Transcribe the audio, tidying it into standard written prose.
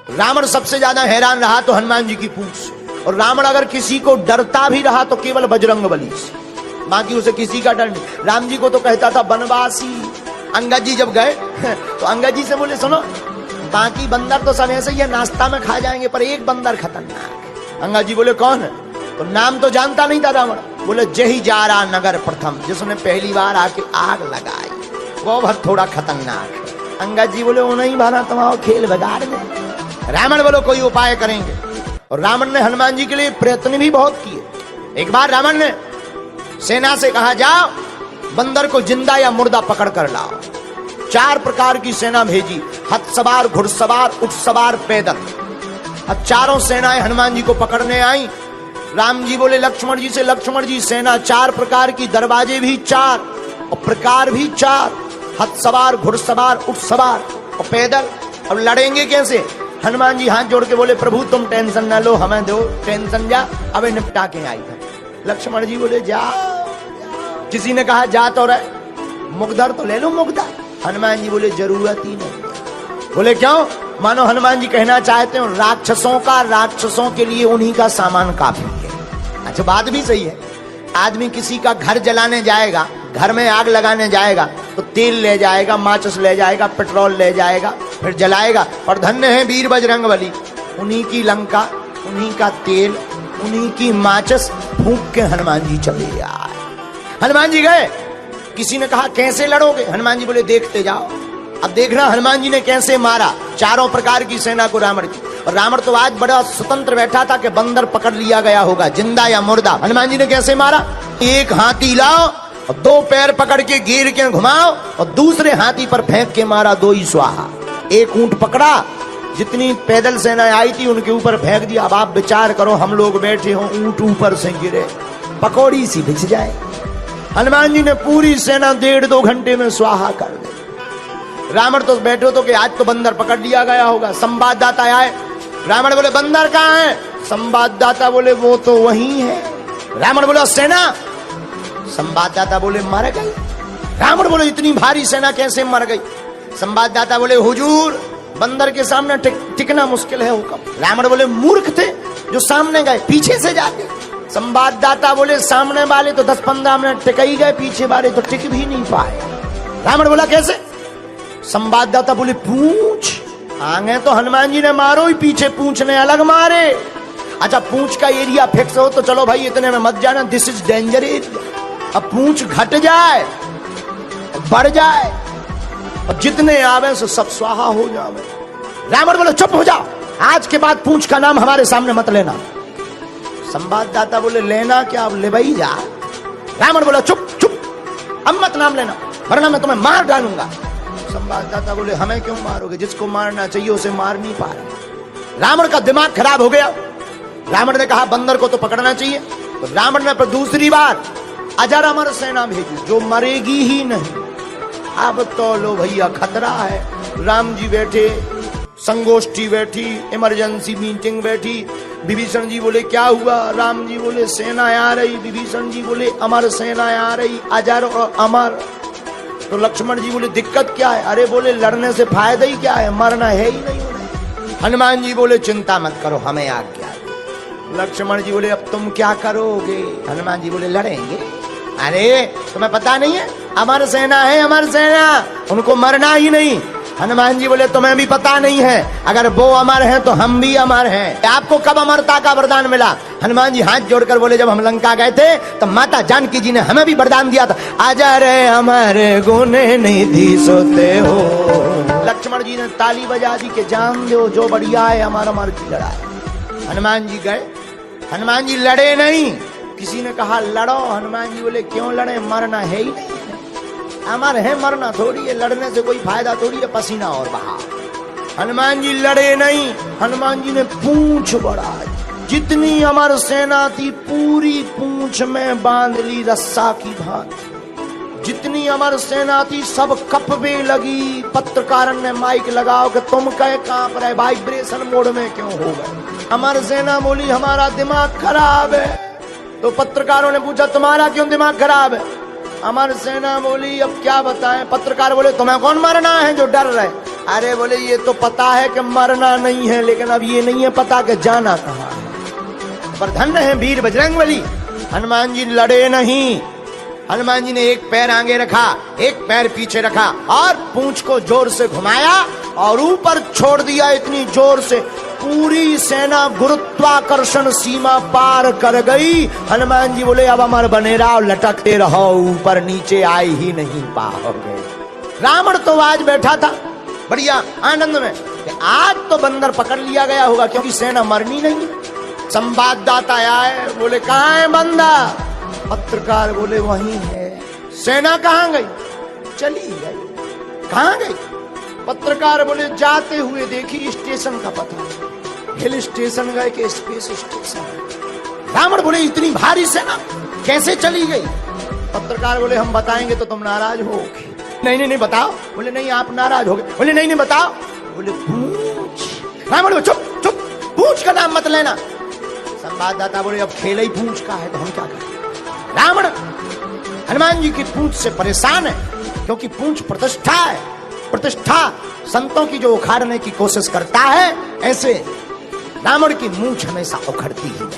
रावण सबसे ज्यादा हैरान रहा तो हनुमान जी की पूंछ से, और रावण अगर किसी को डरता भी रहा तो केवल बजरंग बली से, बाकी उसे किसी का डर नहीं। राम जी को तो कहता था बनवासी। अंगद जी जब गए तो अंगद जी से बोले सुनो, बाकी बंदर तो सब ऐसे ही है, नाश्ता में खा जाएंगे, पर एक बंदर खतरनाक। अंगद जी बोले कौन है? तो नाम तो जानता नहीं था रावण। बोले जही जारा नगर प्रथम, जिसने पहली बार आके आग लगाई, वो बहुत थोड़ा खतरनाक है। अंगद जी बोले वो नहीं भाना, तुम्हारा खेल बिगाड़ दे। रावण बोलो कोई उपाय करेंगे, और रावण ने हनुमान जी के लिए प्रयत्न भी बहुत किए। एक बार रावण ने सेना से कहा जाओ बंदर को जिंदा या मुर्दा पकड़ कर लाओ। 4 प्रकार की सेना भेजी, हथ सवार, घुड़सवार, ऊंट सवार, पैदल। अब चारों सेनाएं हनुमान जी को पकड़ने आई। राम जी बोले लक्ष्मण जी से, लक्ष्मण जी सेना 4 प्रकार की, दरवाजे भी 4 और प्रकार भी 4, हथ सवार, घुड़सवार, ऊंट सवार और पैदल। अब लड़ेंगे कैसे? हनुमान जी हाथ जोड़ के बोले प्रभु तुम टेंशन ना लो, हमें दो टेंशन, जा अबे निपटा के आई था। लक्ष्मण जी बोले जा। किसी ने कहा जा तो रहे, मुगदर तो ले लो मुगदर। हनुमान जी बोले जरूरत ही नहीं। बोले क्यों? मानो हनुमान जी कहना चाहते हो राक्षसों के लिए उन्हीं का सामान काफी है। अच्छा बात भी सही है। आदमी किसी का घर जलाने जाएगा, घर में आग लगाने जाएगा तो तेल ले जाएगा, माचिस ले जाएगा, पेट्रोल ले जाएगा, फिर जलाएगा। और धन्य है वीर बजरंग बली, उन्हीं की लंका, उन्हीं का तेल, उन्हीं की माचिस फूंक के हनुमान जी चले आए। हनुमान जी गए। किसी ने कहा कैसे लड़ोगे? हनुमान जी बोले देखते जाओ। अब देखना हनुमान जी ने कैसे मारा 4 प्रकार की सेना को रावण की। और रावण तो आज बड़ा स्वतंत्र बैठा था कि बंदर पकड़ लिया गया होगा, जिंदा या मुर्दा। हनुमान जी ने कैसे मारा? एक हाथी लाओ और 2 पैर पकड़ के घेर के घुमाओ और दूसरे हाथी पर फेंक के मारा, 2 ही स्वाहा। एक ऊंट पकड़ा, जितनी पैदल सेना आई थी उनके ऊपर फेंक दिया। अब आप विचार करो, हम लोग बैठे हो, ऊंट ऊपर से गिरे, पकौड़ी सी बिछ जाए। हनुमान जी ने पूरी सेना 1.5-2 घंटे में स्वाहा कर दी। रावण तो बैठो तो कि आज तो बंदर पकड़ लिया गया होगा। संवाददाता आए, रावण बोले बंदर कहाँ है? संवाददाता बोले वो तो वहीं है। रावण बोला सेना? संवाददाता बोले मर गई। रावण बोले इतनी भारी सेना कैसे मर गई? संवाददाता बोले हुजूर बंदर के सामने टिकना मुश्किल है हुक्म। रावण बोले मूर्ख थे जो सामने गए, पीछे से जाते। संवाददाता बोले सामने वाले तो 10-15 मिनट टिक ही गए, पीछे वाले तो टिक भी नहीं पाए। रावण बोला कैसे? संवाददाता बोले पूंछ। आगे तो हनुमान जी ने मारो ही, पीछे पूंछ ने अलग मारे। अच्छा पूंछ का एरिया फिक्स हो तो चलो भाई इतने में मत जाना, दिस इज डेंजर एरिया। अब पूंछ घट जाए, बढ़ जाए और जितने आवे सो सब स्वाहा हो जावे। रावण बोले चुप हो जाओ, आज के बाद पूंछ का नाम हमारे सामने मत लेना। संवाददाता बोले लेना क्या? अब ले भाई जा। रावण बोला चुप चुप, अब मत नाम लेना वरना मैं तुम्हें मार डालूंगा। संवाददाता बोले हमें क्यों मारोगे? जिसको मारना चाहिए उसे मार नहीं पा रहे। रावण का दिमाग खराब हो गया। रावण ने कहा बंदर को तो पकड़ना चाहिए। तो रावण ने पर दूसरी बार अजर अमर सेना भेजी जो मरेगी ही नहीं। अब तो लो भैया खतरा है। राम जी बैठे, संगोष्ठी बैठी, इमरजेंसी मीटिंग बैठी। विभीषण जी बोले क्या हुआ? राम जी बोले सेना आ रही। विभीषण जी बोले अमर सेना आ रही, अजर और अमर। तो लक्ष्मण जी बोले दिक्कत क्या है? अरे बोले लड़ने से फायदा ही क्या है, मरना है ही नहीं उन्हें। हनुमान जी बोले चिंता मत करो, हमें आज्ञा है। लक्ष्मण जी बोले अब तुम क्या करोगे? हनुमान जी बोले लड़ेंगे। अरे तुम्हें पता नहीं है अमर सेना है, अमर सेना, उनको मरना ही नहीं। हनुमान जी बोले तुम्हें भी पता नहीं है, अगर वो अमर हैं तो हम भी अमर हैं। आपको कब अमरता का वरदान मिला? हनुमान जी हाथ जोड़कर बोले जब हम लंका गए थे तो माता जानकी जी ने हमें भी वरदान दिया था, अजर अमर गुण निधि सोते हो। लक्ष्मण जी ने ताली बजा दी कि जान दो जो बढ़िया है हमारा अमर की लड़ाई। हनुमान जी गए, हनुमान जी लड़े नहीं। किसी ने कहा लड़ो, हनुमान जी बोले क्यों लड़े, मरना है ही नहीं। अमर है, मरना थोड़ी है, लड़ने से कोई फायदा थोड़ी है, पसीना और बहा। हनुमान जी लड़े नहीं। हनुमान जी ने पूंछ बढ़ाई, जितनी अमर सेना थी पूरी पूंछ में बांध ली रस्सा की भांति। जितनी अमर सेना थी सब कपवे लगी। पत्रकार ने माइक लगाओ कि तुम कहे कांप रहे, वाइब्रेशन मोड में क्यों हो गए? अमर सेना बोली हमारा दिमाग खराब है। तो पत्रकारों ने पूछा तुम्हारा क्यों दिमाग खराब है? अमर सेना बोली अब क्या बताएं। पत्रकार बोले तुम्हें कौन मरना है जो डर रहे? अरे बोले ये तो पता है कि मरना नहीं है, लेकिन अब ये नहीं है पता कि जाना कहाँ है। पर धन्य है वीर बजरंगबली, हनुमान जी लड़े नहीं। हनुमान जी ने एक पैर आगे रखा, एक पैर पीछे रखा और पूंछ को जोर से घुमाया और ऊपर छोड़ दिया इतनी जोर से, पूरी सेना गुरुत्वाकर्षण सीमा पार कर गई। हनुमान जी बोले अब अमर बने रहो, लटकते रहो, ऊपर नीचे आ ही नहीं पाओगे। रावण तो आज बैठा था बढ़िया आनंद में कि आज तो बंदर पकड़ लिया गया होगा, क्योंकि सेना मरनी नहीं। संवाददाता आए, बोले कहाँ है बंदर? पत्रकार बोले वहीं है। सेना कहाँ गई? चली गई। कहाँ गई? पत्रकार बोले जाते हुए देखी, स्टेशन का पता, हिल स्टेशन गए कि स्पेस स्टेशन। रावण बोले इतनी भारी सेना कैसे चली गई? पत्रकार बोले हम बताएंगे तो तुम नाराज होगे। नहीं नहीं नहीं बताओ। बोले नहीं आप नाराज होगे। बोले नहीं नहीं बताओ। बोले पूछ। रावण बोले चुप चुप, पूछ का नाम मत लेना। संवाददाता बोले अब खेल ही पूछ का है तो हम क्या करें? रावण हनुमान जी की पूंछ से परेशान है, क्योंकि पूंछ प्रतिष्ठा है। प्रतिष्ठा संतों की जो उखाड़ने की कोशिश करता है, ऐसे रावण की मूंछ हमेशा उखड़ती ही है।